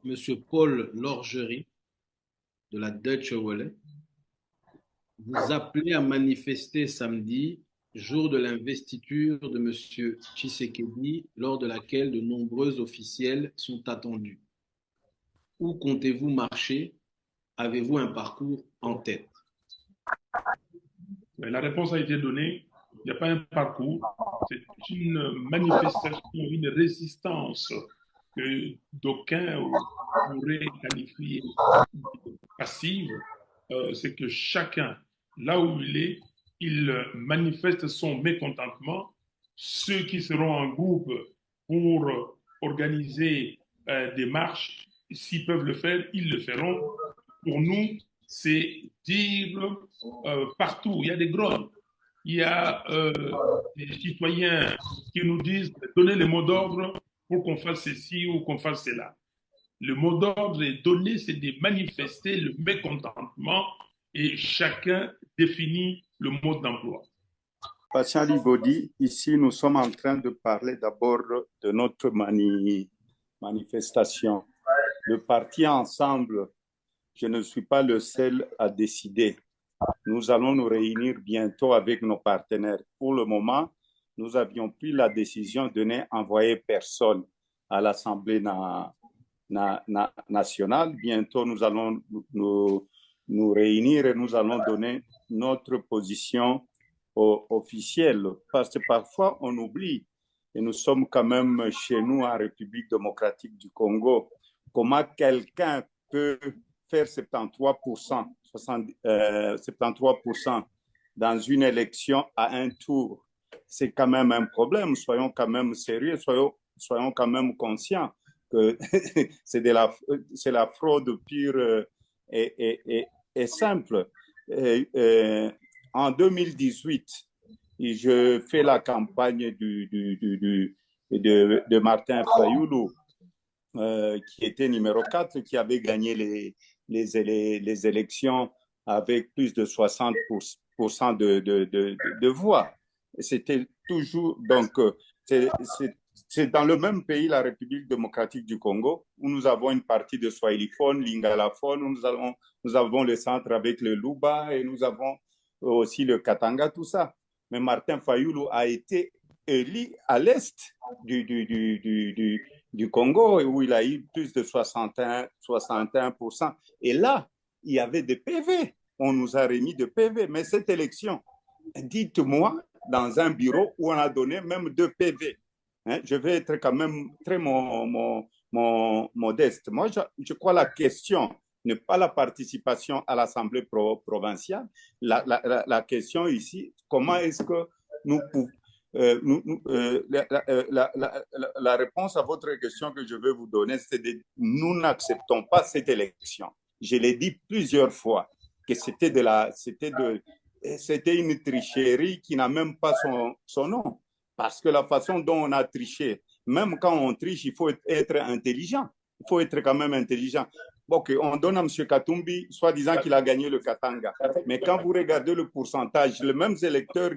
Monsieur Paul Lorgerie de la Deutsche Welle, vous appelez à manifester samedi, jour de l'investiture de Monsieur Tshisekedi, lors de laquelle de nombreux officiels sont attendus. Où comptez-vous marcher? Avez-vous un parcours en tête? La réponse a été donnée. Il n'y a pas un parcours. C'est une manifestation, une résistance que d'aucuns pourraient qualifier de passive. C'est que chacun, là où il manifeste son mécontentement. Ceux qui seront en groupe pour organiser des marches, s'ils peuvent le faire, ils le feront. Pour nous, c'est dire partout, il y a des grottes, il y a des citoyens qui nous disent donnez le mot d'ordre pour qu'on fasse ceci ou qu'on fasse cela. Le mot d'ordre est donné, c'est de manifester le mécontentement et chacun définit le mode d'emploi. Patient Ligodi, ici nous sommes en train de parler d'abord de notre manifestation. Le parti Ensemble, je ne suis pas le seul à décider. Nous allons nous réunir bientôt avec nos partenaires. Pour le moment, nous avions pris la décision de n'envoyer personne à l'Assemblée nationale. Bientôt, nous allons nous réunir et nous allons donner notre position officielle. Parce que parfois, on oublie, et nous sommes quand même chez nous en République démocratique du Congo, comment quelqu'un peut faire 73%, 73% dans une élection à un tour. C'est quand même un problème. Soyons quand même sérieux, soyons quand même conscients que c'est la fraude pure et simple. En 2018, je fais la campagne de Martin Fayoulou, qui était numéro 4, qui avait gagné les élections avec plus de 60% de voix. C'était toujours, donc, c'est dans le même pays, la République démocratique du Congo, où nous avons une partie de Swahiliphone, Lingalaphone, où nous avons le centre avec le Luba et nous avons aussi le Katanga, tout ça. Mais Martin Fayoulou a été élu à l'est du Congo, où il a eu plus de 61%. Et là, il y avait des PV. On nous a remis des PV. Mais cette élection, dites-moi, dans un bureau où on a donné même 2 PV. Hein, je vais être quand même très modeste. Moi, je crois la question n'est pas la participation à l'Assemblée provinciale. La question ici, comment est-ce que nous pouvons... la réponse à votre question que je vais vous donner, c'est que nous n'acceptons pas cette élection. Je l'ai dit plusieurs fois que c'était une tricherie qui n'a même pas son nom. Parce que la façon dont on a triché, même quand on triche, il faut être intelligent. Il faut être quand même intelligent. Ok, on donne à M. Katumbi, soi-disant qu'il a gagné le Katanga. Mais quand vous regardez le pourcentage, les mêmes électeurs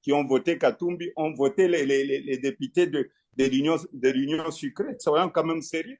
qui ont voté Katumbi ont voté les députés de l'Union sucrée. Soyons quand même sérieux.